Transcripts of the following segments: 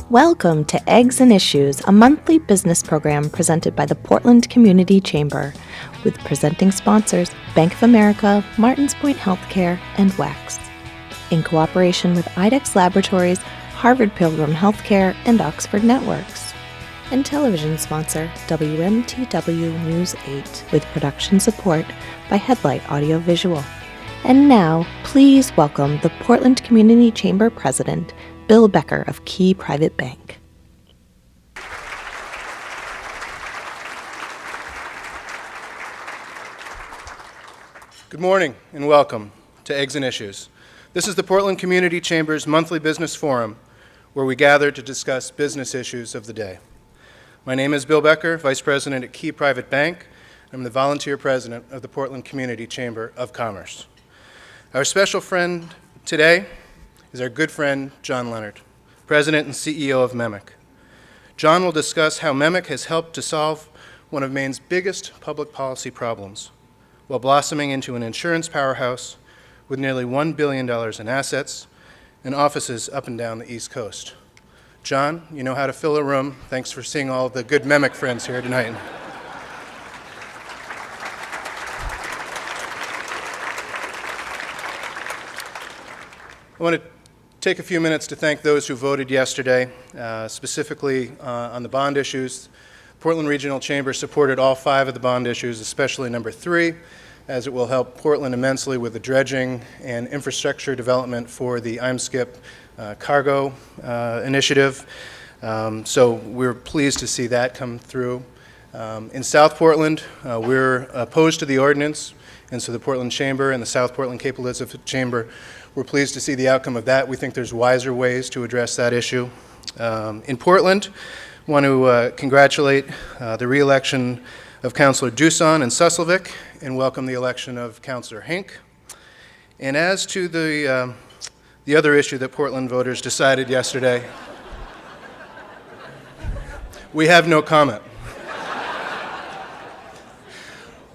Welcome to Eggs and Issues, a monthly business program presented by the Portland Community Chamber, with presenting sponsors Bank of America, Martins Point Healthcare, and WEX, in cooperation with IDEX Laboratories, Harvard Pilgrim Healthcare, and Oxford Networks, and television sponsor WMTW News 8, with production support by Headlight Audio Visual. And now, please welcome the Portland Community Chamber President, Bill Becker of Key Private Bank. Good morning and welcome to Eggs and Issues. This is the Portland Community Chamber's monthly business forum where we gather to discuss business issues of the day. My name is Bill Becker, Vice President at Key Private Bank. I'm the volunteer president of the Portland Community Chamber of Commerce. Our special friend today is our good friend, John Leonard, President and CEO of MEMIC. John will discuss how MEMIC has helped to solve one of Maine's biggest public policy problems, while blossoming into an insurance powerhouse with nearly $1 billion in assets and offices up and down the East Coast. John, you know how to fill a room. Thanks for seeing all the good MEMIC friends here tonight. I want to take a few minutes to thank those who voted yesterday, specifically on the bond issues. Portland Regional Chamber supported all 5 of the bond issues, especially number 3, as it will help Portland immensely with the dredging and infrastructure development for the IMSCIP cargo initiative. So we're pleased to see that come through. In South Portland, we're opposed to the ordinance, and so the Portland Chamber and the South Portland Cape Elizabeth Chamber, we're pleased to see the outcome of that. We think there's wiser ways to address that issue. In Portland, I want to congratulate the re-election of Councilor Duson and Susselvik and welcome the election of Councilor Hink. And as to the other issue that Portland voters decided yesterday, we have no comment.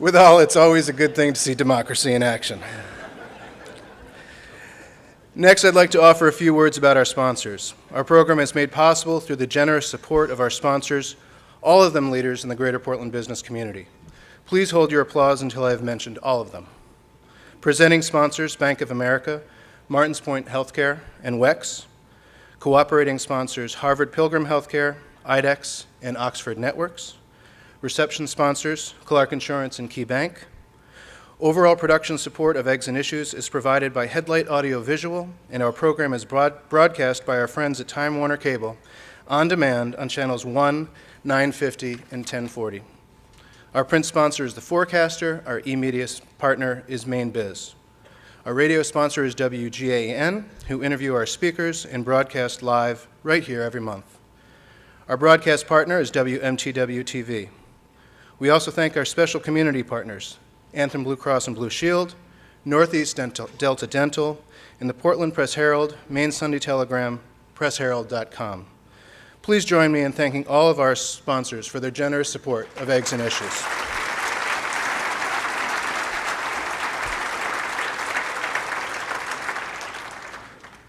With all, it's always a good thing to see democracy in action. Next, I'd like to offer a few words about our sponsors. Our program is made possible through the generous support of our sponsors, all of them leaders in the greater Portland business community. Please hold your applause until I have mentioned all of them. Presenting sponsors, Bank of America, Martins Point Healthcare, and WEX. Cooperating sponsors, Harvard Pilgrim Healthcare, IDEX, and Oxford Networks. Reception sponsors, Clark Insurance and Key Bank. Overall production support of Eggs and Issues is provided by Headlight Audio Visual, and our program is broadcast by our friends at Time Warner Cable on demand on channels 1, 950, and 1040. Our print sponsor is The Forecaster. Our e-media partner is Maine Biz. Our radio sponsor is WGAN, who interview our speakers and broadcast live right here every month. Our broadcast partner is WMTW TV. We also thank our special community partners, Anthem Blue Cross and Blue Shield, Northeast Delta Dental, and the Portland Press Herald, Maine Sunday Telegram, pressherald.com. Please join me in thanking all of our sponsors for their generous support of Eggs and Issues.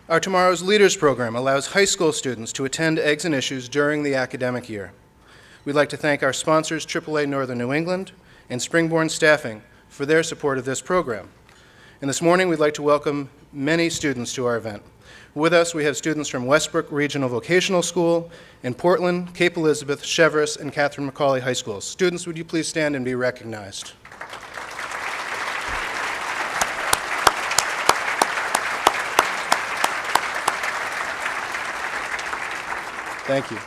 Our Tomorrow's Leaders program allows high school students to attend Eggs and Issues during the academic year. We'd like to thank our sponsors, AAA Northern New England and Springborn Staffing, for their support of this program. And this morning, we'd like to welcome many students to our event. With us, we have students from Westbrook Regional Vocational School and Portland, Cape Elizabeth, Cheverus, and Catherine McCauley High Schools. Students, would you please stand and be recognized? Thank you.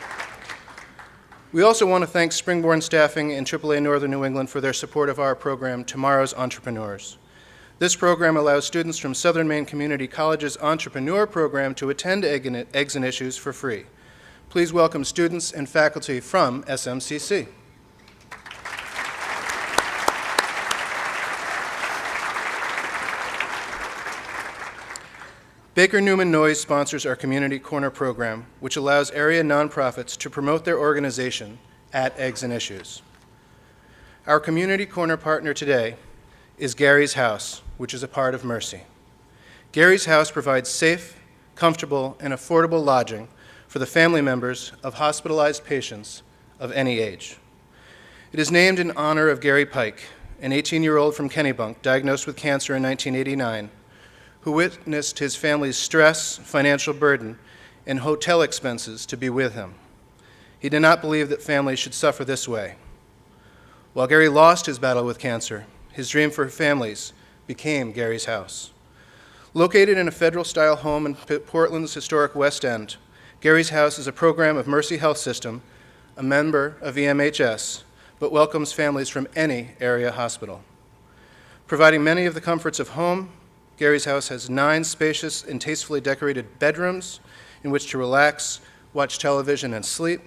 We also want to thank Springborn Staffing and AAA Northern New England for their support of our program, Tomorrow's Entrepreneurs. This program allows students from Southern Maine Community College's Entrepreneur Program to attend Eggs and Issues for free. Please welcome students and faculty from SMCC. Baker Newman Noyes sponsors our Community Corner program, which allows area nonprofits to promote their organization at Eggs and Issues. Our Community Corner partner today is Gary's House, which is a part of Mercy. Gary's House provides safe, comfortable, and affordable lodging for the family members of hospitalized patients of any age. It is named in honor of Gary Pike, an 18-year-old from Kennebunk diagnosed with cancer in 1989, who witnessed his family's stress, financial burden, and hotel expenses to be with him. He did not believe that families should suffer this way. While Gary lost his battle with cancer, his dream for families became Gary's House. Located in a federal-style home in Portland's historic West End, Gary's House is a program of Mercy Health System, a member of EMHS, but welcomes families from any area hospital. Providing many of the comforts of home, Gary's House has 9 spacious and tastefully decorated bedrooms in which to relax, watch television, and sleep,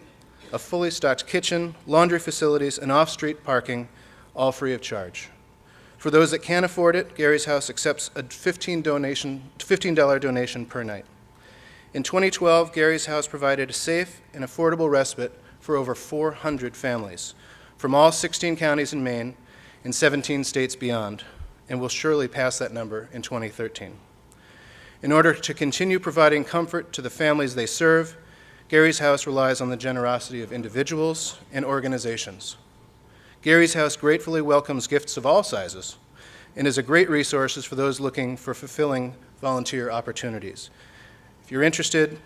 a fully stocked kitchen, laundry facilities, and off-street parking, all free of charge. For those that can't afford it, Gary's House accepts a $15 donation per night. In 2012, Gary's House provided a safe and affordable respite for over 400 families from all 16 counties in Maine and 17 states beyond, and will surely pass that number in 2013. In order to continue providing comfort to the families they serve, Gary's House relies on the generosity of individuals and organizations. Gary's House gratefully welcomes gifts of all sizes and is a great resource for those looking for fulfilling volunteer opportunities. If you're interested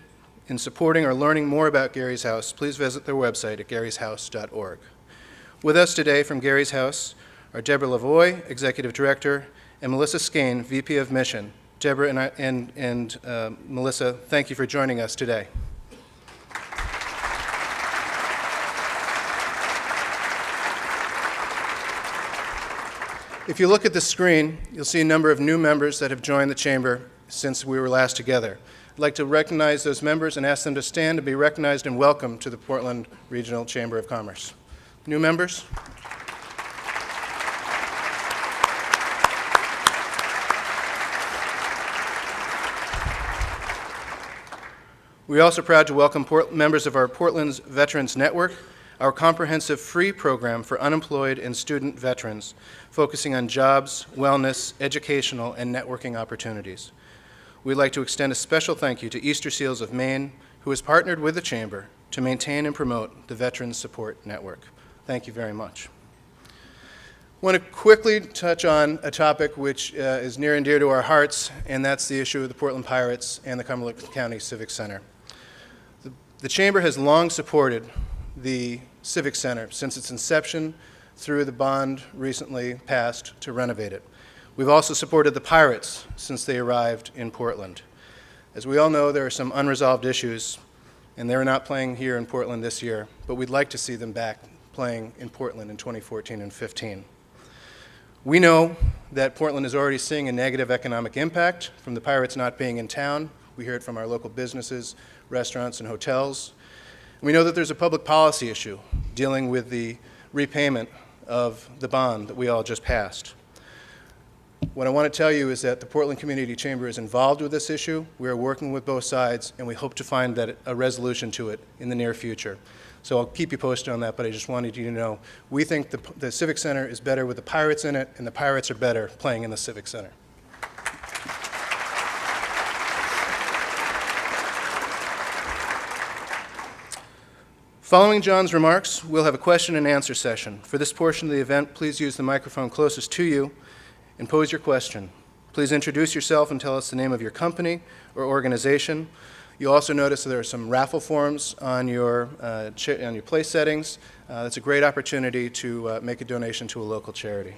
in supporting or learning more about Gary's House, please visit their website at garyshouse.org. With us today from Gary's House are Deborah Lavoie, Executive Director, and Melissa Skane, VP of Mission. Deborah and Melissa, thank you for joining us today. If you look at the screen, you'll see a number of new members that have joined the Chamber since we were last together. I'd like to recognize those members and ask them to stand and be recognized and welcome to the Portland Regional Chamber of Commerce. New members? We're also proud to welcome members of our Portland's Veterans Network, our comprehensive free program for unemployed and student veterans, focusing on jobs, wellness, educational, and networking opportunities. We'd like to extend a special thank you to Easter Seals of Maine, who has partnered with the Chamber to maintain and promote the Veterans Support Network. Thank you very much. I want to quickly touch on a topic which is near and dear to our hearts, and that's the issue of the Portland Pirates and the Cumberland County Civic Center. The Chamber has long supported the Civic Center since its inception through the bond recently passed to renovate it. We've also supported the Pirates since they arrived in Portland. As we all know, there are some unresolved issues, and they're not playing here in Portland this year, but we'd like to see them back playing in Portland in 2014 and 15. We know that Portland is already seeing a negative economic impact from the Pirates not being in town. We hear it from our local businesses, restaurants, and hotels. We know that there's a public policy issue dealing with the repayment of the bond that we all just passed. What I want to tell you is that the Portland Community Chamber is involved with this issue. We are working with both sides, and we hope to find a resolution to it in the near future. So I'll keep you posted on that, but I just wanted you to know we think the Civic Center is better with the Pirates in it, and the Pirates are better playing in the Civic Center. Following John's remarks, we'll have a question and answer session. For this portion of the event, please use the microphone closest to you and pose your question. Please introduce yourself and tell us the name of your company or organization. You'll also notice that there are some raffle forms on your place settings. That's a great opportunity to make a donation to a local charity.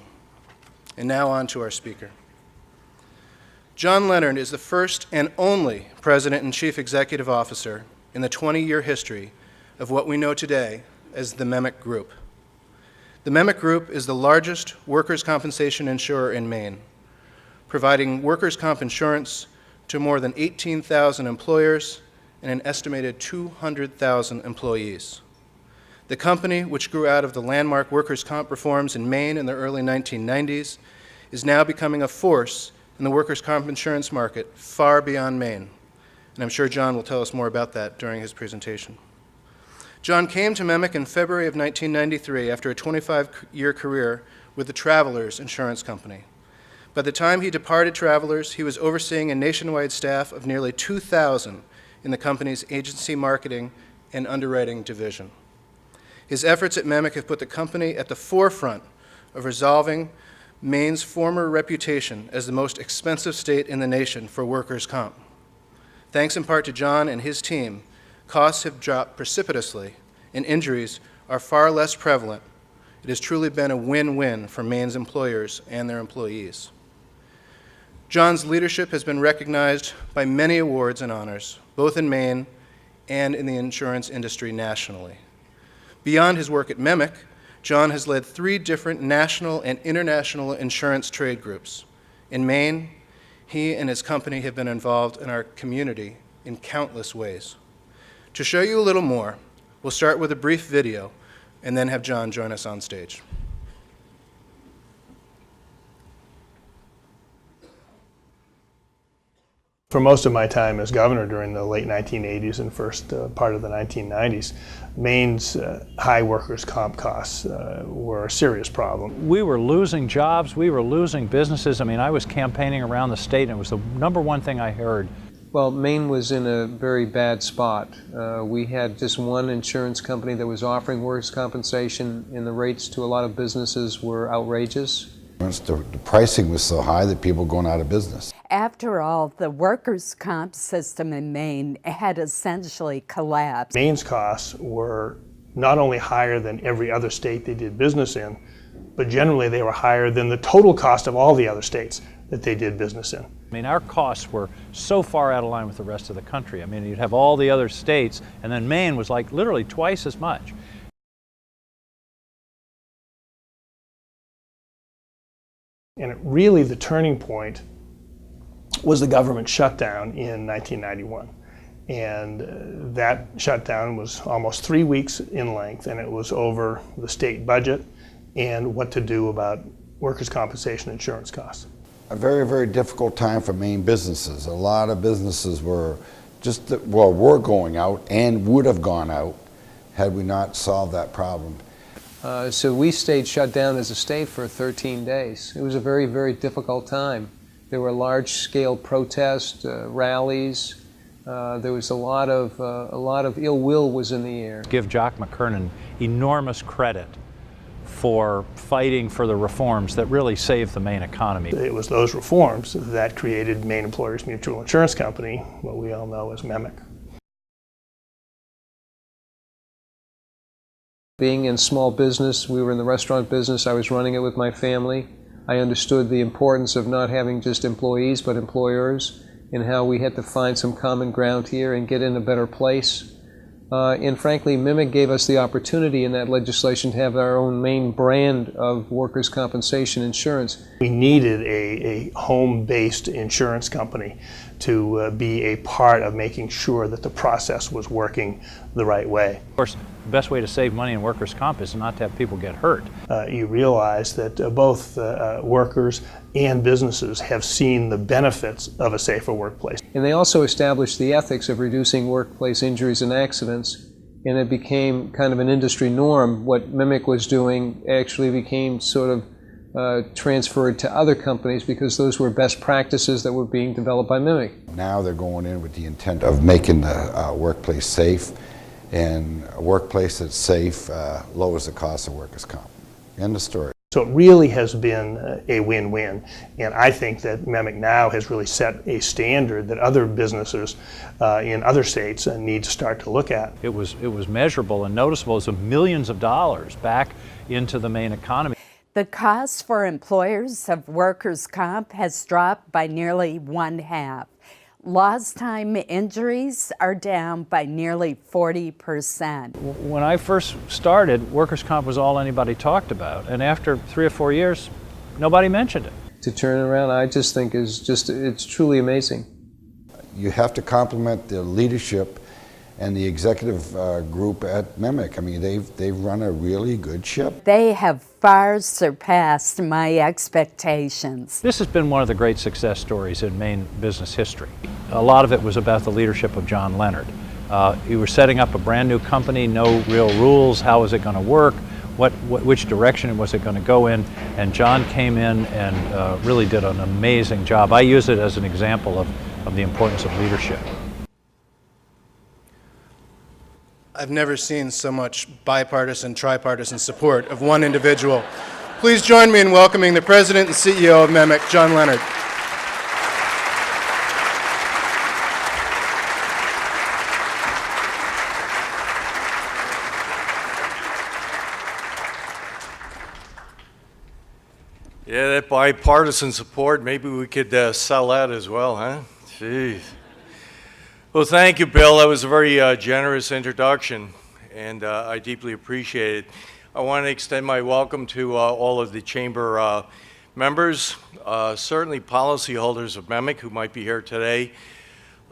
And now on to our speaker. John Leonard is the first and only President and Chief Executive Officer in the 20-year history of what we know today as the MEMIC Group. The MEMIC Group is the largest workers' compensation insurer in Maine, providing workers' comp insurance to more than 18,000 employers and an estimated 200,000 employees. The company, which grew out of the landmark workers' comp reforms in Maine in the early 1990s, is now becoming a force in the workers' comp insurance market far beyond Maine. And I'm sure John will tell us more about that during his presentation. John came to MEMIC in February of 1993 after a 25-year career with the Travelers Insurance Company. By the time he departed Travelers, he was overseeing a nationwide staff of nearly 2,000 in the company's agency marketing and underwriting division. His efforts at MEMIC have put the company at the forefront of resolving Maine's former reputation as the most expensive state in the nation for workers' comp. Thanks in part to John and his team, costs have dropped precipitously and injuries are far less prevalent. It has truly been a win-win for Maine's employers and their employees. John's leadership has been recognized by many awards and honors, both in Maine and in the insurance industry nationally. Beyond his work at MEMIC, John has led 3 different national and international insurance trade groups. In Maine, he and his company have been involved in our community in countless ways. To show you a little more, we'll start with a brief video and then have John join us on stage. For most of my time as governor during the late 1980s and first part of the 1990s, Maine's high workers' comp costs were a serious problem. We were losing jobs, we were losing businesses. I mean, I was campaigning around the state and it was the #1 thing I heard. Well, Maine was in a very bad spot. We had just one insurance company that was offering workers' compensation, and the rates to a lot of businesses were outrageous. The pricing was so high that people were going out of business. After all, the workers' comp system in Maine had essentially collapsed. Maine's costs were not only higher than every other state they did business in, but generally they were higher than the total cost of all the other states that they did business in. I mean, our costs were so far out of line with the rest of the country. I mean, you'd have all the other states, and then Maine was like literally twice as much. And really the turning point was the government shutdown in 1991. And that shutdown was almost 3 weeks in length, and it was over the state budget and what to do about workers' compensation insurance costs. A very, very difficult time for Maine businesses. A lot of businesses were were going out and would have gone out had we not solved that problem. So we stayed shut down as a state for 13 days. It was a very, very difficult time. There were large-scale protests, rallies. There was a lot of ill will was in the air. Give Jock McKernan enormous credit for fighting for the reforms that really saved the Maine economy. It was those reforms that created Maine Employers Mutual Insurance Company, what we all know as MEMIC. Being in small business, we were in the restaurant business, I was running it with my family. I understood the importance of not having just employees but employers, and how we had to find some common ground here and get in a better place. And frankly, MEMIC gave us the opportunity in that legislation to have our own Maine brand of workers' compensation insurance. We needed a home-based insurance company to be a part of making sure that the process was working the right way. Of course, the best way to save money in workers' comp is not to have people get hurt. You realize that both workers and businesses have seen the benefits of a safer workplace. And they also established the ethics of reducing workplace injuries and accidents, and it became kind of an industry norm. What MEMIC was doing actually became sort of transferred to other companies because those were best practices that were being developed by MEMIC. Now they're going in with the intent of making the workplace safe, and a workplace that's safe lowers the cost of workers' comp. End of story. So it really has been a win-win, and I think that MEMIC now has really set a standard that other businesses in other states need to start to look at. It was measurable and noticeable. It was millions of dollars back into the Maine economy. The cost for employers of workers' comp has dropped by nearly 1/2. Lost time injuries are down by nearly 40%. When I first started, workers' comp was all anybody talked about, and after 3 or 4 years, nobody mentioned it. To turn it around, I just think it's truly amazing. You have to compliment the leadership and the executive group at MEMIC. I mean, they've run a really good ship. They have far surpassed my expectations. This has been one of the great success stories in Maine business history. A lot of it was about the leadership of John Leonard. You were setting up a brand new company, no real rules, how was it going to work, which direction was it going to go in, and John came in and really did an amazing job. I use it as an example of the importance of leadership. I've never seen so much bipartisan, tripartisan support of one individual. Please join me in welcoming the President and CEO of MEMIC, John Leonard. Yeah, that bipartisan support, maybe we could sell that as well, huh? Jeez. Well, thank you, Bill. That was a very generous introduction, and I deeply appreciate it. I want to extend my welcome to all of the Chamber members, certainly policyholders of MEMIC who might be here today.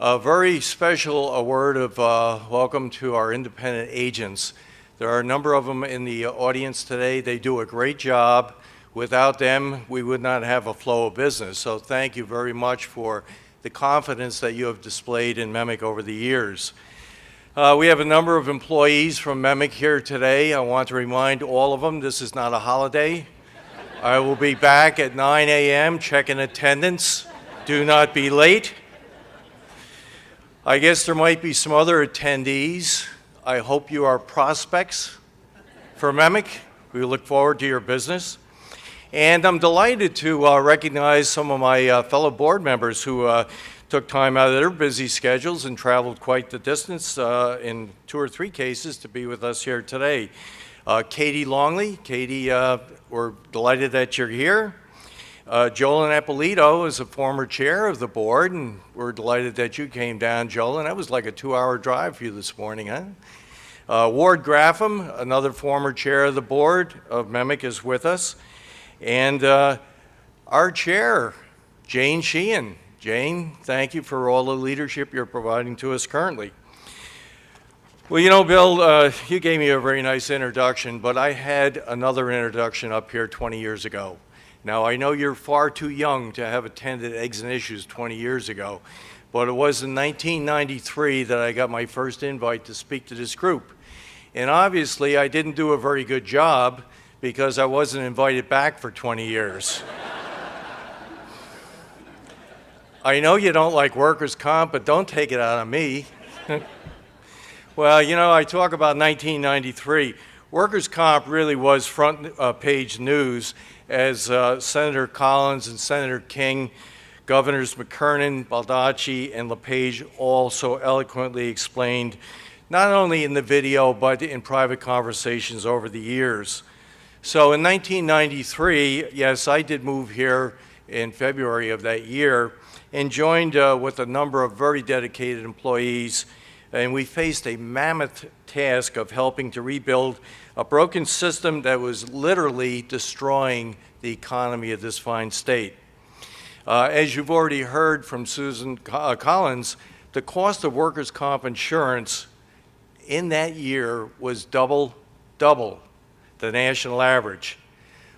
A very special word of welcome to our independent agents. There are a number of them in the audience today. They do a great job. Without them, we would not have a flow of business. So thank you very much for the confidence that you have displayed in MEMIC over the years. We have a number of employees from MEMIC here today. I want to remind all of them this is not a holiday. I will be back at 9 a.m. checking attendance. Do not be late. I guess there might be some other attendees. I hope you are prospects for MEMIC. We look forward to your business. And I'm delighted to recognize some of my fellow board members who took time out of their busy schedules and traveled quite the distance in 2 or 3 cases to be with us here today. Katie Longley. Katie, we're delighted that you're here. Jolyn Eppolito is a former chair of the board, and we're delighted that you came down, Jolyn. That was like a 2-hour drive for you this morning, huh? Ward Graffam, another former chair of the board of MEMIC, is with us. And our chair, Jane Sheehan. Jane, thank you for all the leadership you're providing to us currently. Well, you know, Bill, you gave me a very nice introduction, but I had another introduction up here 20 years ago. Now, I know you're far too young to have attended Eggs and Issues 20 years ago, but it was in 1993 that I got my first invite to speak to this group. And obviously, I didn't do a very good job because I wasn't invited back for 20 years. I know you don't like workers' comp, but don't take it out on me. Well, you know, I talk about 1993. Workers' comp really was front page news as Senator Collins and Senator King, Governors McKernan, Baldacci, and LePage all so eloquently explained, not only in the video, but in private conversations over the years. So in 1993, yes, I did move here in February of that year and joined with a number of very dedicated employees, and we faced a mammoth task of helping to rebuild a broken system that was literally destroying the economy of this fine state. As you've already heard from Susan Collins, the cost of workers' comp insurance in that year was double the national average.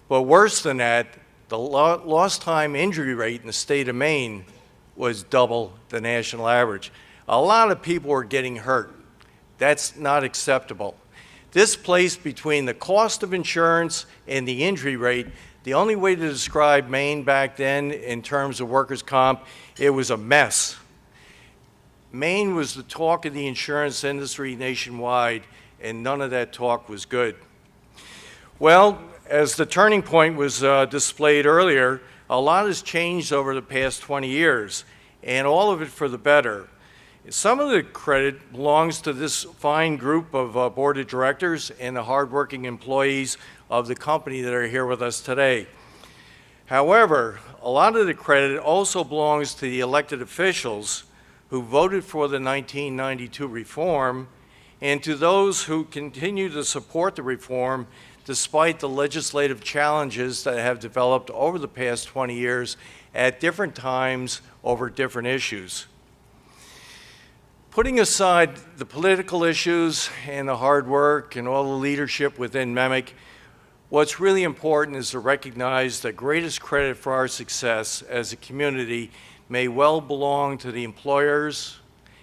But worse than that, the lost time injury rate in the state of Maine was double the national average. A lot of people were getting hurt. That's not acceptable. This place between the cost of insurance and the injury rate, the only way to describe Maine back then in terms of workers' comp, it was a mess. Maine was the talk of the insurance industry nationwide, and none of that talk was good. Well, as the turning point was displayed earlier, a lot has changed over the past 20 years, and all of it for the better. Some of the credit belongs to this fine group of board of directors and the hardworking employees of the company that are here with us today. However, a lot of the credit also belongs to the elected officials who voted for the 1992 reform, and to those who continue to support the reform despite the legislative challenges that have developed over the past 20 years at different times over different issues. Putting aside the political issues and the hard work and all the leadership within MEMIC, what's really important is to recognize the greatest credit for our success as a community may well belong to the employers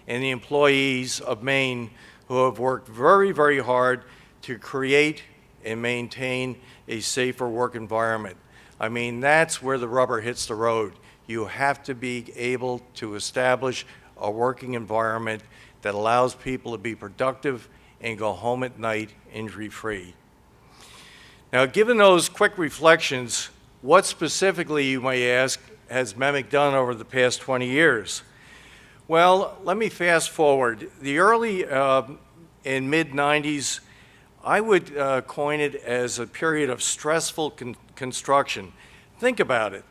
and the employees of Maine who have worked very, very hard to create and maintain a safer work environment. I mean, that's where the rubber hits the road. You have to be able to establish a working environment that allows people to be productive and go home at night injury-free. Now, given those quick reflections, what specifically, you may ask, has MEMIC done over the past 20 years? Well, let me fast forward. The early and mid-90s, I would coin it as a period of stressful construction. Think about it.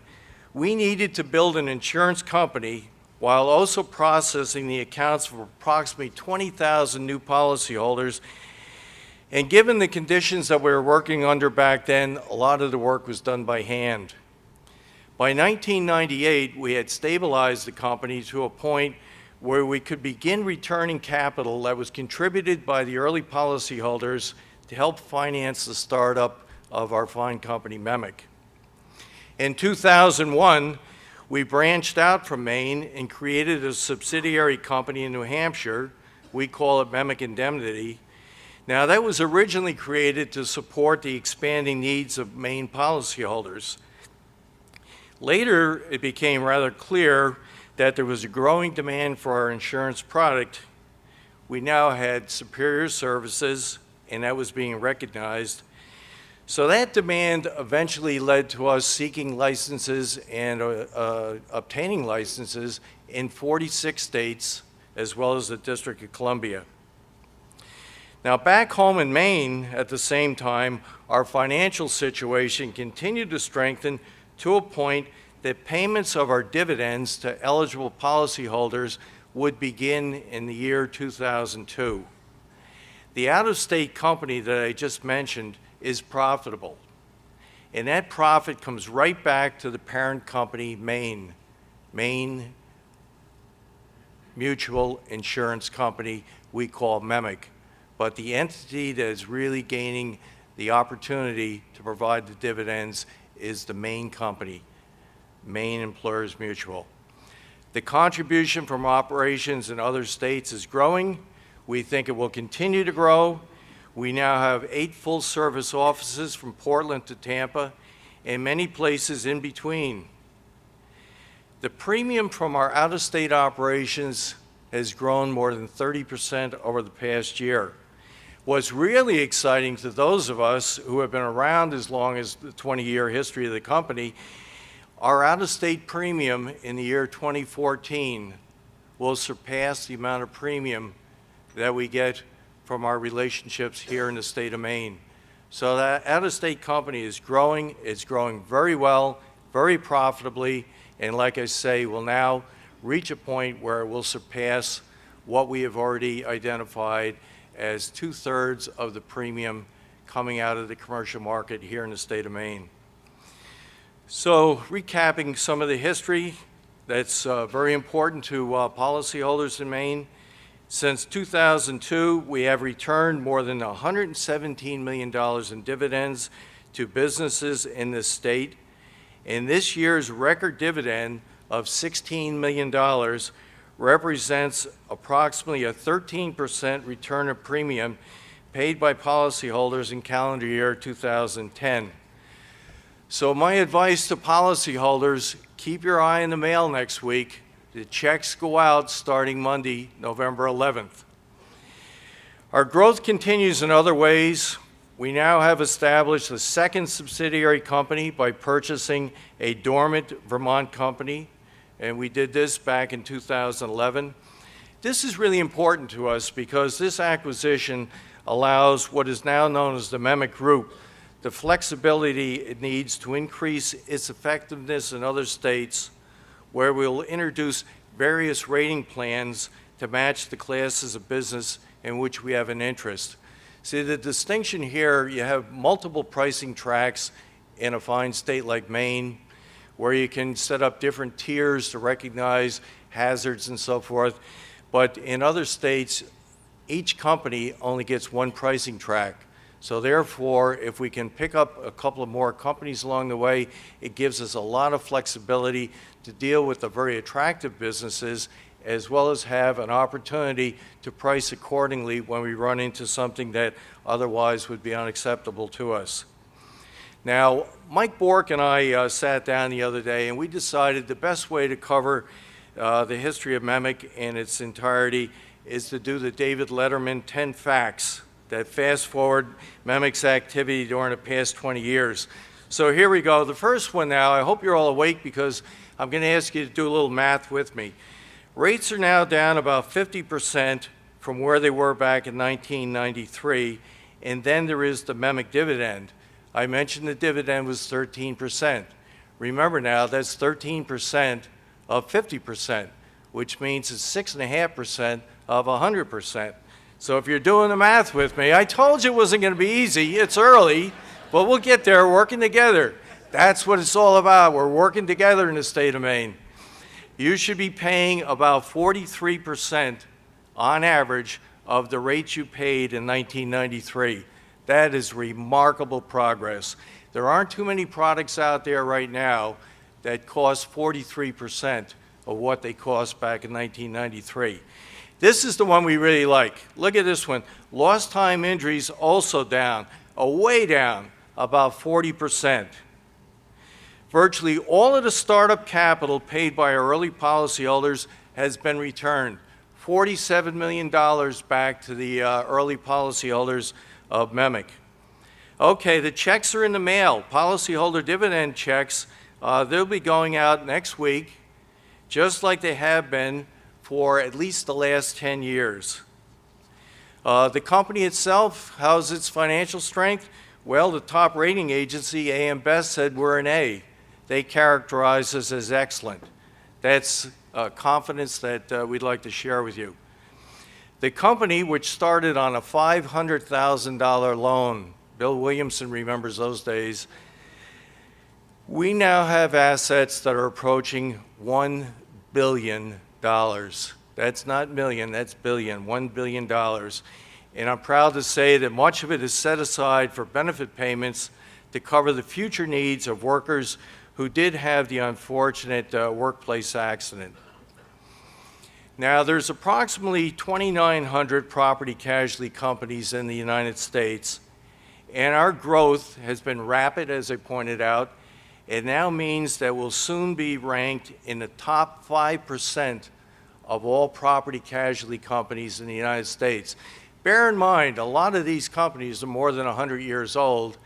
We needed to build an insurance company while also processing the accounts for approximately 20,000 new policyholders. And given the conditions that we were working under back then, a lot of the work was done by hand. By 1998, we had stabilized the company to a point where we could begin returning capital that was contributed by the early policyholders to help finance the startup of our fine company, MEMIC. In 2001, we branched out from Maine and created a subsidiary company in New Hampshire. We call it MEMIC Indemnity. Now, that was originally created to support the expanding needs of Maine policyholders. Later, it became rather clear that there was a growing demand for our insurance product. We now had superior services, and that was being recognized. So that demand eventually led to us seeking licenses and obtaining licenses in 46 states, as well as the District of Columbia. Now, back home in Maine, at the same time, our financial situation continued to strengthen to a point that payments of our dividends to eligible policyholders would begin in the year 2002. The out-of-state company that I just mentioned is profitable, and that profit comes right back to the parent company, Maine Mutual Insurance Company, we call MEMIC. But the entity that is really gaining the opportunity to provide the dividends is the Maine company, Maine Employers Mutual. The contribution from operations in other states is growing. We think it will continue to grow. We now have 8 full-service offices from Portland to Tampa and many places in between. The premium from our out-of-state operations has grown more than 30% over the past year. What's really exciting to those of us who have been around as long as the 20-year history of the company, our out-of-state premium in the year 2014 will surpass the amount of premium that we get from our relationships here in the state of Maine. So that out-of-state company is growing. It's growing very well, very profitably, and like I say, will now reach a point where it will surpass what we have already identified as 2/3 of the premium coming out of the commercial market here in the state of Maine. So recapping some of the history that's very important to policyholders in Maine. Since 2002, we have returned more than $117 million in dividends to businesses in this state. And this year's record dividend of $16 million represents approximately a 13% return of premium paid by policyholders in calendar year 2010. So my advice to policyholders, keep your eye on the mail next week. The checks go out starting Monday, November 11th. Our growth continues in other ways. We now have established a second subsidiary company by purchasing a dormant Vermont company, and we did this back in 2011. This is really important to us because this acquisition allows what is now known as the MEMIC Group the flexibility it needs to increase its effectiveness in other states, where we'll introduce various rating plans to match the classes of business in which we have an interest. See, the distinction here, you have multiple pricing tracks in a fine state like Maine, where you can set up different tiers to recognize hazards and so forth. But in other states, each company only gets one pricing track. So therefore, if we can pick up a couple of more companies along the way, it gives us a lot of flexibility to deal with the very attractive businesses, as well as have an opportunity to price accordingly when we run into something that otherwise would be unacceptable to us. Now, Mike Bork and I sat down the other day, and we decided the best way to cover the history of MEMIC in its entirety is to do the David Letterman 10 facts that fast forward MEMIC's activity during the past 20 years. So here we go. The first one now, I hope you're all awake because I'm going to ask you to do a little math with me. Rates are now down about 50% from where they were back in 1993, and then there is the MEMIC dividend. I mentioned the dividend was 13%. Remember now, that's 13% of 50%, which means it's 6.5% of 100%. So if you're doing the math with me, I told you it wasn't going to be easy. It's early, but we'll get there working together. That's what it's all about. We're working together in the state of Maine. You should be paying about 43% on average of the rates you paid in 1993. That is remarkable progress. There aren't too many products out there right now that cost 43% of what they cost back in 1993. This is the one we really like. Look at this one. Lost time injuries also down, way down, about 40%. Virtually all of the startup capital paid by our early policyholders has been returned. $47 million back to the early policyholders of MEMIC. Okay, the checks are in the mail. Policyholder dividend checks, they'll be going out next week, just like they have been for at least the last 10 years. The company itself, how's its financial strength? Well, the top rating agency, AM Best, said we're an A. They characterize us as excellent. That's confidence that we'd like to share with you. The company, which started on a $500,000 loan, Bill Williamson remembers those days, we now have assets that are approaching $1 billion. That's not million, that's billion, $1 billion. And I'm proud to say that much of it is set aside for benefit payments to cover the future needs of workers who did have the unfortunate workplace accident. Now, there's approximately 2,900 property casualty companies in the United States, and our growth has been rapid, as I pointed out. It now means that we'll soon be ranked in the top 5% of all property casualty companies in the United States. Bear in mind, a lot of these companies are more than 100 years old.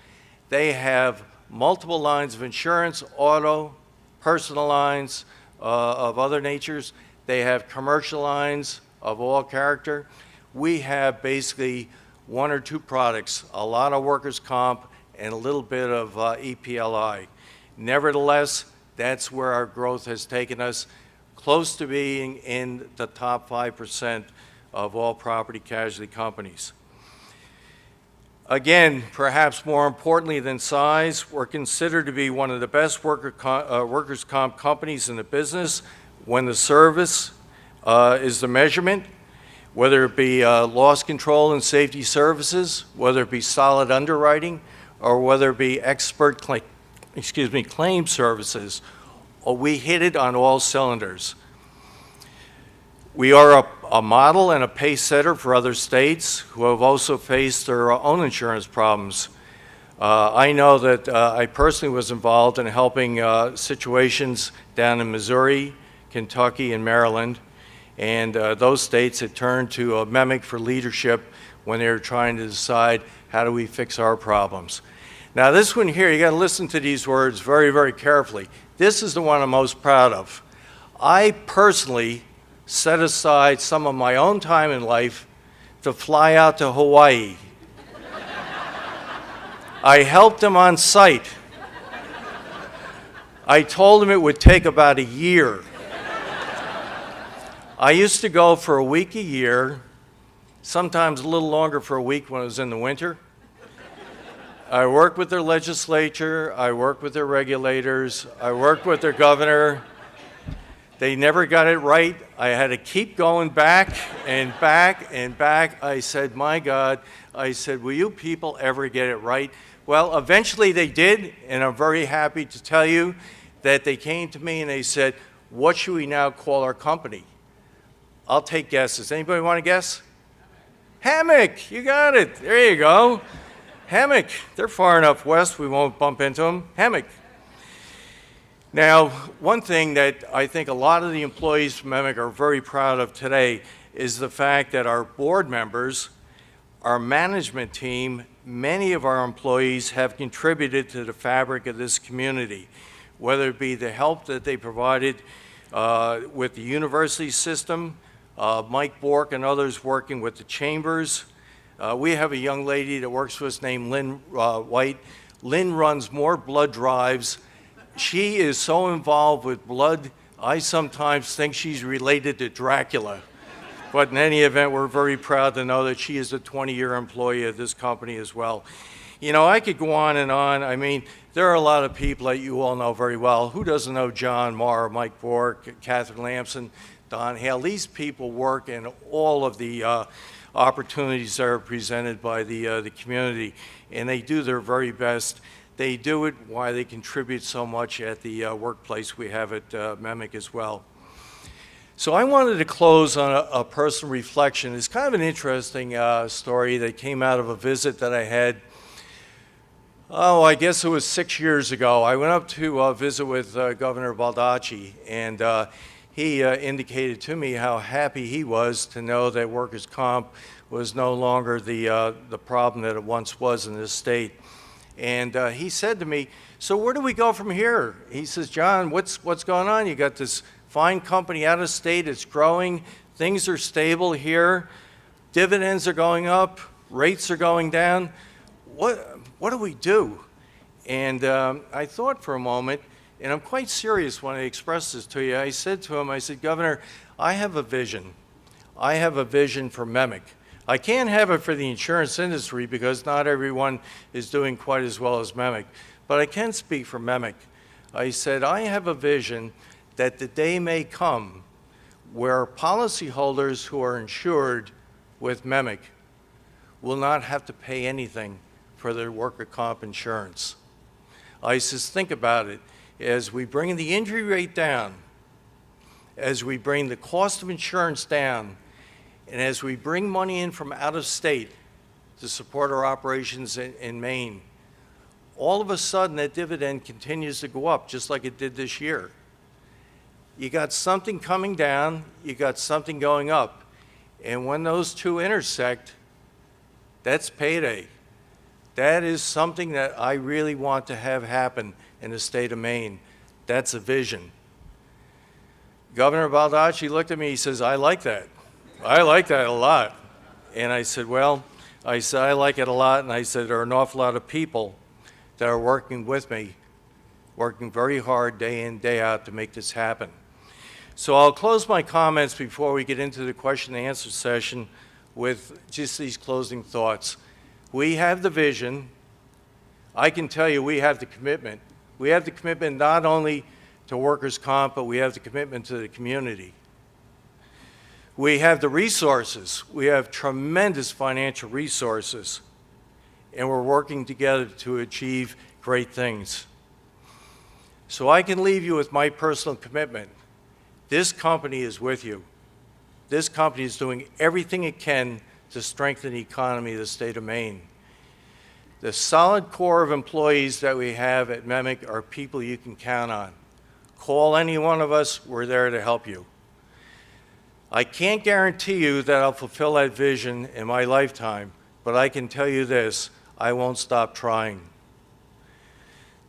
They have multiple lines of insurance, auto, personal lines of other natures. They have commercial lines of all character. We have basically one or two products, a lot of workers' comp and a little bit of EPLI. Nevertheless, that's where our growth has taken us, close to being in the top 5% of all property casualty companies. Again, perhaps more importantly than size, we're considered to be one of the best workers' comp companies in the business when the service is the measurement, whether it be loss control and safety services, whether it be solid underwriting, or whether it be expert claim services. We hit it on all cylinders. We are a model and a pace setter for other states who have also faced their own insurance problems. I know that I personally was involved in helping situations down in Missouri, Kentucky, and Maryland, and those states had turned to MEMIC for leadership when they were trying to decide how do we fix our problems. Now this one here, you got to listen to these words very, very carefully. This is the one I'm most proud of. I personally set aside some of my own time in life to fly out to Hawaii. I helped him on site. I told him it would take about a year. I used to go for a week a year, sometimes a little longer for a week when it was in the winter. I worked with their legislature, I worked with their regulators, I worked with their governor. They never got it right. I had to keep going back and back and back. I said, my God, I said, will you people ever get it right? Well, eventually they did, and I'm very happy to tell you that they came to me and they said, what should we now call our company? I'll take guesses. Anybody want to guess? MEMIC, you got it. There you go. MEMIC, they're far enough west we won't bump into them. MEMIC. Now, one thing that I think a lot of the employees from MEMIC are very proud of today is the fact that our board members, our management team, many of our employees have contributed to the fabric of this community, whether it be the help that they provided with the university system, Mike Bork and others working with the chambers. We have a young lady that works for us named Lynn White. Lynn runs more blood drives. She is so involved with blood, I sometimes think she's related to Dracula. But in any event, we're very proud to know that she is a 20-year employee of this company as well. You know, I could go on and on. I mean, there are a lot of people that you all know very well. Who doesn't know John Marr, Mike Bork, Catherine Lamson, Don Hale? These people work in all of the opportunities that are presented by the community, and they do their very best. They do it while they contribute so much at the workplace we have at MEMIC as well. So I wanted to close on a personal reflection. It's kind of an interesting story that came out of a visit that I had. Oh, I guess it was 6 years ago. I went up to visit with Governor Baldacci, and he indicated to me how happy he was to know that workers' comp was no longer the problem that it once was in this state. And he said to me, "So where do we go from here?" He says, "John, what's going on? You got this fine company out of state, it's growing, things are stable here, dividends are going up, rates are going down. What do we do?" And I thought for a moment, and I'm quite serious when I express this to you. I said to him, I said, "Governor, I have a vision. I have a vision for MEMIC. I can't have it for the insurance industry because not everyone is doing quite as well as MEMIC, but I can speak for MEMIC." I said, "I have a vision that the day may come where policyholders who are insured with MEMIC will not have to pay anything for their worker comp insurance." I says, think about it. As we bring the injury rate down, as we bring the cost of insurance down, and as we bring money in from out of state to support our operations in Maine, all of a sudden that dividend continues to go up just like it did this year. You got something coming down, you got something going up. And when those two intersect, that's payday. That is something that I really want to have happen in the state of Maine. That's a vision. Governor Baldacci looked at me, he says, "I like that. I like that a lot." And I said, "Well," I said, "I like it a lot." And I said, "There are an awful lot of people that are working with me, working very hard day in, day out to make this happen." So I'll close my comments before we get into the question and answer session with just these closing thoughts. We have the vision. I can tell you we have the commitment. We have the commitment not only to workers' comp, but we have the commitment to the community. We have the resources. We have tremendous financial resources, and we're working together to achieve great things. So I can leave you with my personal commitment. This company is with you. This company is doing everything it can to strengthen the economy of the state of Maine. The solid core of employees that we have at MEMIC are people you can count on. Call any one of us, we're there to help you. I can't guarantee you that I'll fulfill that vision in my lifetime, but I can tell you this, I won't stop trying.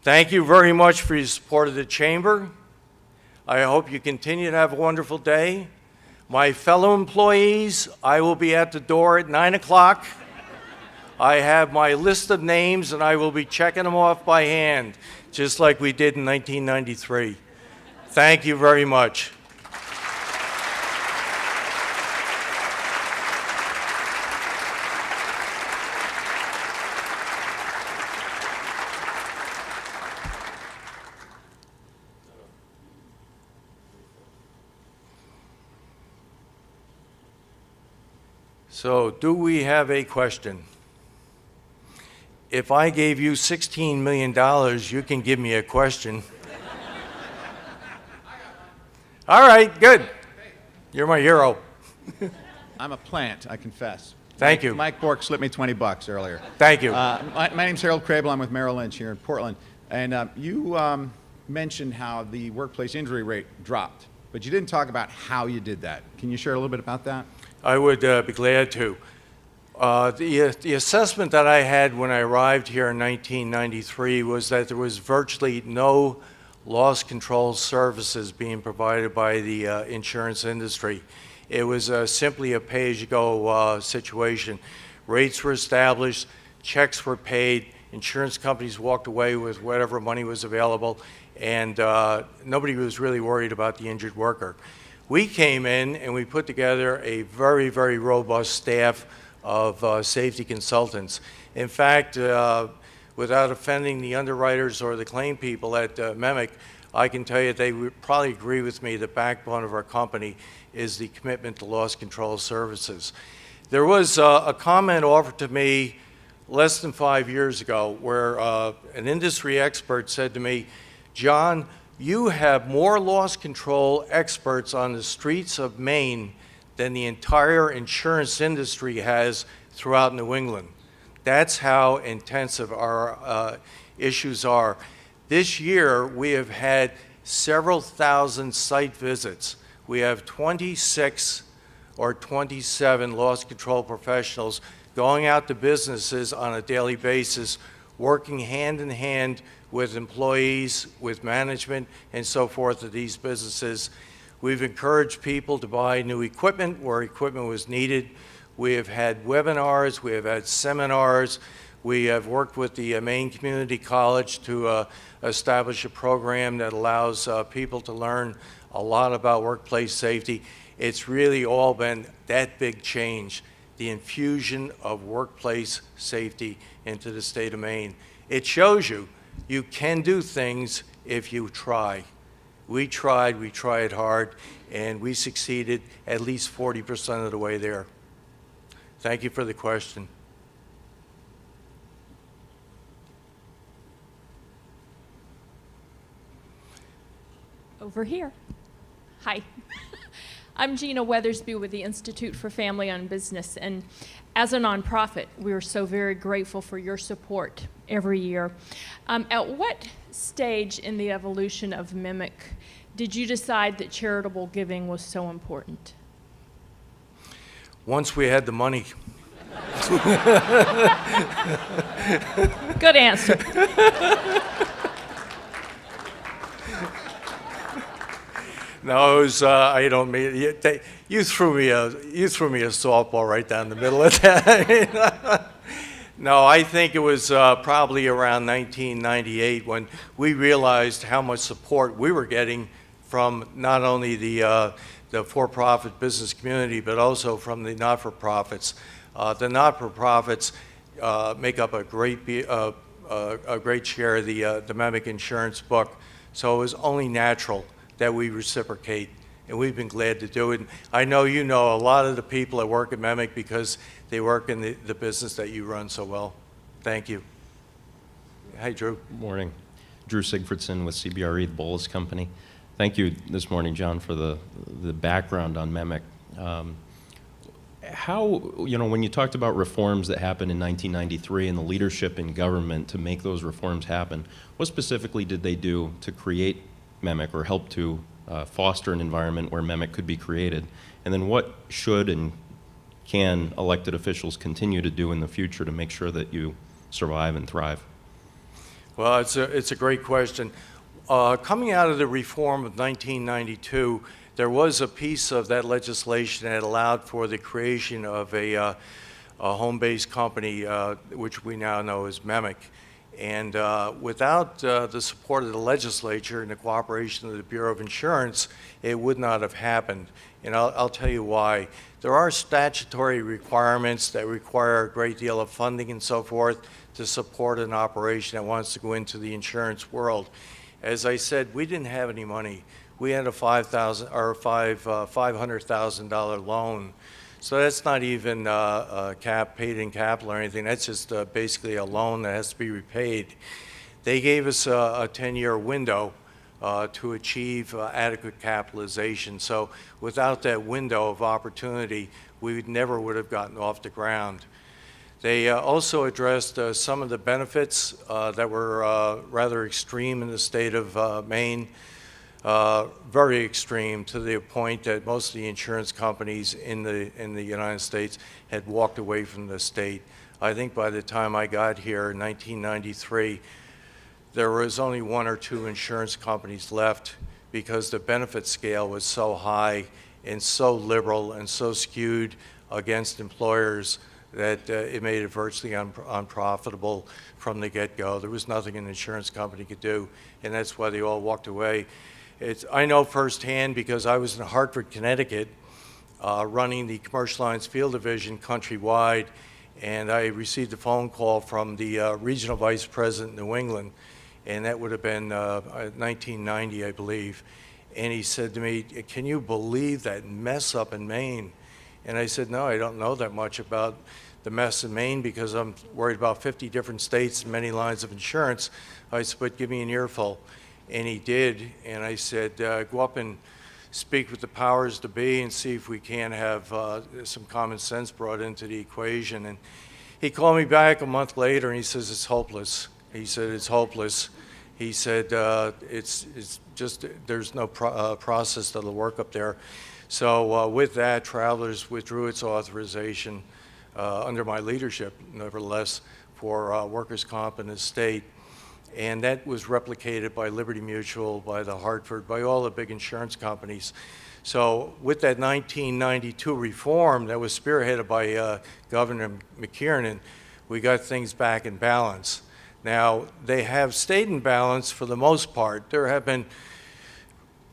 Thank you very much for your support of the Chamber. I hope you continue to have a wonderful day. My fellow employees, I will be at the door at 9 o'clock. I have my list of names and I will be checking them off by hand, just like we did in 1993. Thank you very much. So, do we have a question? If I gave you $16 million, you can give me a question. All right, good. You're my hero. I'm a plant, I confess. Thank you. Mike Bork slipped me 20 bucks earlier. Thank you. My name's Harold Crable. I'm with Merrill Lynch here in Portland. And you mentioned how the workplace injury rate dropped, but you didn't talk about how you did that. Can you share a little bit about that? I would be glad to. The assessment that I had when I arrived here in 1993 was that there was virtually no loss control services being provided by the insurance industry. It was simply a pay-as-you-go situation. Rates were established, checks were paid, insurance companies walked away with whatever money was available, and nobody was really worried about the injured worker. We came in and we put together a very, very robust staff of safety consultants. In fact, without offending the underwriters or the claim people at MEMIC, I can tell you they would probably agree with me the backbone of our company is the commitment to loss control services. There was a comment offered to me less than 5 years ago where an industry expert said to me, "John, you have more loss control experts on the streets of Maine than the entire insurance industry has throughout New England." That's how intensive our issues are. This year, we have had several thousand site visits. We have 26 or 27 loss control professionals going out to businesses on a daily basis, working hand in hand with employees, with management, and so forth of these businesses. We've encouraged people to buy new equipment where equipment was needed. We have had webinars, we have had seminars, we have worked with the Maine Community College to establish a program that allows people to learn a lot about workplace safety. It's really all been that big change, the infusion of workplace safety into the state of Maine. It shows you can do things if you try. We tried hard, and we succeeded at least 40% of the way there. Thank you for the question. Over here. Hi. I'm Gina Weathersby with the Institute for Family-Owned Business, and as a nonprofit, we are so very grateful for your support every year. At what stage in the evolution of MEMIC did you decide that charitable giving was so important? Once we had the money. Good answer. No, it was, I don't mean, you threw me a softball right down the middle of that. No, I think it was probably around 1998 when we realized how much support we were getting from not only the for-profit business community, but also from the not-for-profits. The not-for-profits make up a great share of the MEMIC insurance book, so it was only natural that we reciprocate, and we've been glad to do it. And I know you know a lot of the people that work at MEMIC because they work in the business that you run so well. Thank you. Hi, Drew. Morning. Drew Sigfridson with CBRE, the Bowles Company. Thank you this morning, John, for the background on MEMIC. How, when you talked about reforms that happened in 1993 and the leadership in government to make those reforms happen, what specifically did they do to create MEMIC or help to foster an environment where MEMIC could be created? And then what should and can elected officials continue to do in the future to make sure that you survive and thrive? Well, it's a great question. Coming out of the reform of 1992, there was a piece of that legislation that allowed for the creation of a home-based company, which we now know as MEMIC. And without the support of the legislature and the cooperation of the Bureau of Insurance, it would not have happened. And I'll tell you why. There are statutory requirements that require a great deal of funding and so forth to support an operation that wants to go into the insurance world. As I said, we didn't have any money. We had a $500,000 loan. So that's not even paid in capital or anything. That's just basically a loan that has to be repaid. They gave us a 10-year window to achieve adequate capitalization. So without that window of opportunity, we never would have gotten off the ground. They also addressed some of the benefits that were rather extreme in the state of Maine. very extreme, to the point that most of the insurance companies in the United States had walked away from the state. I think by the time I got here in 1993, there was only 1 or 2 insurance companies left, because the benefit scale was so high and so liberal and so skewed against employers that it made it virtually unprofitable from the get-go. There was nothing an insurance company could do, and that's why they all walked away. I know firsthand, because I was in Hartford, Connecticut, running the commercial lines field division countrywide, and I received a phone call from the regional vice president in New England, and that would have been 1990, I believe. And he said to me, "Can you believe that mess up in Maine?" And I said, "No, I don't know that much about the mess in Maine, because I'm worried about 50 different states and many lines of insurance." I said, "But give me an earful." And he did. And I said, "Go up and speak with the powers to be and see if we can have some common sense brought into the equation." And he called me back a month later, and he says, "It's hopeless." He said, "It's hopeless." He said, it's just, there's no process that'll work up there. So with that, Travelers withdrew its authorization under my leadership, nevertheless, for workers' comp in the state. And that was replicated by Liberty Mutual, by the Hartford, by all the big insurance companies. So with that 1992 reform that was spearheaded by Governor McKiernan, we got things back in balance. Now, they have stayed in balance for the most part. There have been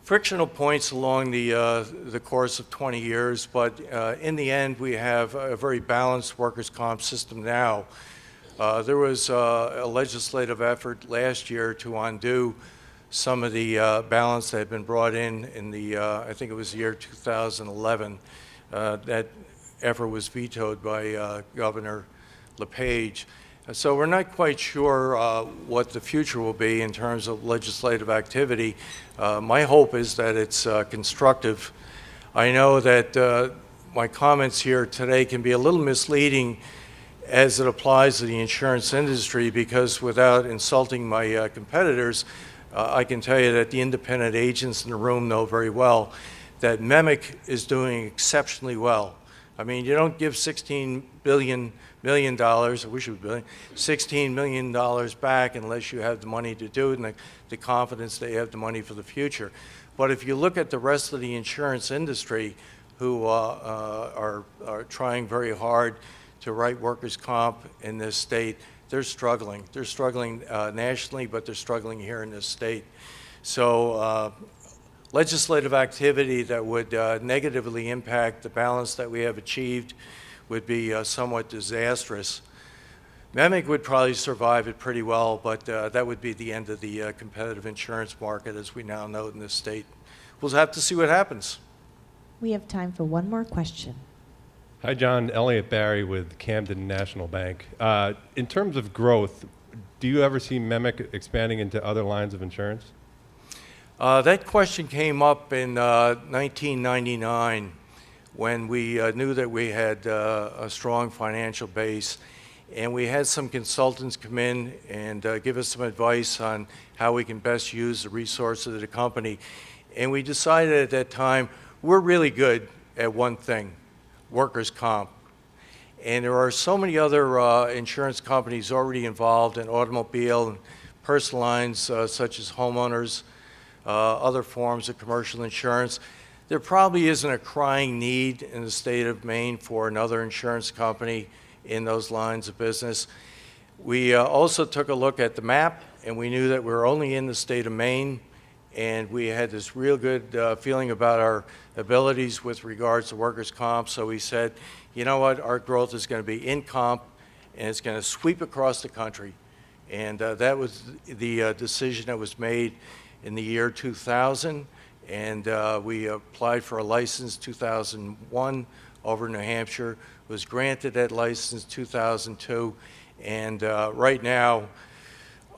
frictional points along the course of 20 years, but in the end, we have a very balanced workers' comp system now. There was a legislative effort last year to undo some of the balance that had been brought in the, I think it was the year 2011. That effort was vetoed by Governor LePage. So we're not quite sure what the future will be in terms of legislative activity. My hope is that it's constructive. I know that my comments here today can be a little misleading as it applies to the insurance industry, because without insulting my competitors, I can tell you that the independent agents in the room know very well that MEMIC is doing exceptionally well. I mean, you don't give $16 million, I wish it was billion, $16 million back unless you have the money to do it and the confidence that you have the money for the future. But if you look at the rest of the insurance industry, who are trying very hard to write workers' comp in this state, they're struggling. They're struggling nationally, but they're struggling here in this state. So legislative activity that would negatively impact the balance that we have achieved would be somewhat disastrous. MEMIC would probably survive it pretty well, but that would be the end of the competitive insurance market as we now know it in this state. We'll have to see what happens. We have time for one more question. Hi, John. Elliot Barry with Camden National Bank. In terms of growth, do you ever see MEMIC expanding into other lines of insurance? That question came up in 1999 when we knew that we had a strong financial base, and we had some consultants come in and give us some advice on how we can best use the resources of the company. And we decided at that time, we're really good at one thing: workers' comp. And there are so many other insurance companies already involved in automobile and personal lines such as homeowners, other forms of commercial insurance. There probably isn't a crying need in the state of Maine for another insurance company in those lines of business. We also took a look at the map, and we knew that we were only in the state of Maine, and we had this real good feeling about our abilities with regards to workers' comp. So we said, you know what, our growth is going to be in comp, and it's going to sweep across the country. And that was the decision that was made in the year 2000. And we applied for a license 2001 over New Hampshire, was granted that license 2002. And right now,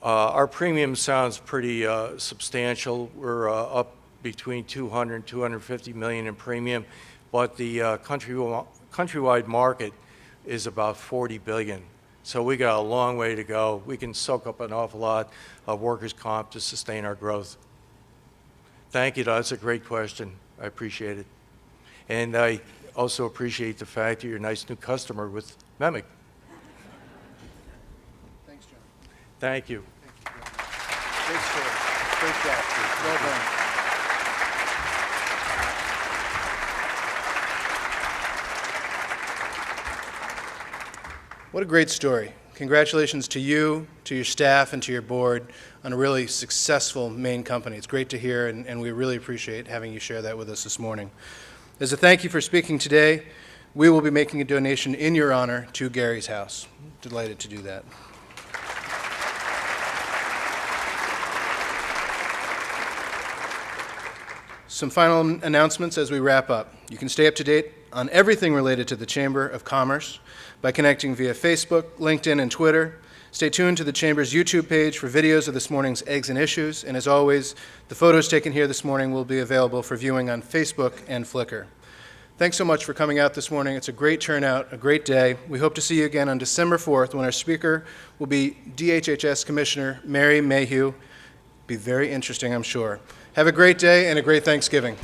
our premium sounds pretty substantial. We're up between 200 and 250 million in premium, but the countrywide market is about 40 billion. So we got a long way to go. We can soak up an awful lot of workers' comp to sustain our growth. Thank you. That's a great question. I appreciate it. And I also appreciate the fact that you're a nice new customer with MEMIC. Thanks, John. Thank you. Great story. Great job, Steve. Well done. What a great story. Congratulations to you, to your staff, and to your board on a really successful Maine company. It's great to hear, and we really appreciate having you share that with us this morning. As a thank you for speaking today, we will be making a donation in your honor to Gary's House. Delighted to do that. Some final announcements as we wrap up. You can stay up to date on everything related to the Chamber of Commerce by connecting via Facebook, LinkedIn, and Twitter. Stay tuned to the Chamber's YouTube page for videos of this morning's Eggs and Issues, and as always, the photos taken here this morning will be available for viewing on Facebook and Flickr. Thanks so much for coming out this morning. It's a great turnout, a great day. We hope to see you again on December 4th when our speaker will be DHHS Commissioner Mary Mayhew. Be very interesting, I'm sure. Have a great day and a great Thanksgiving.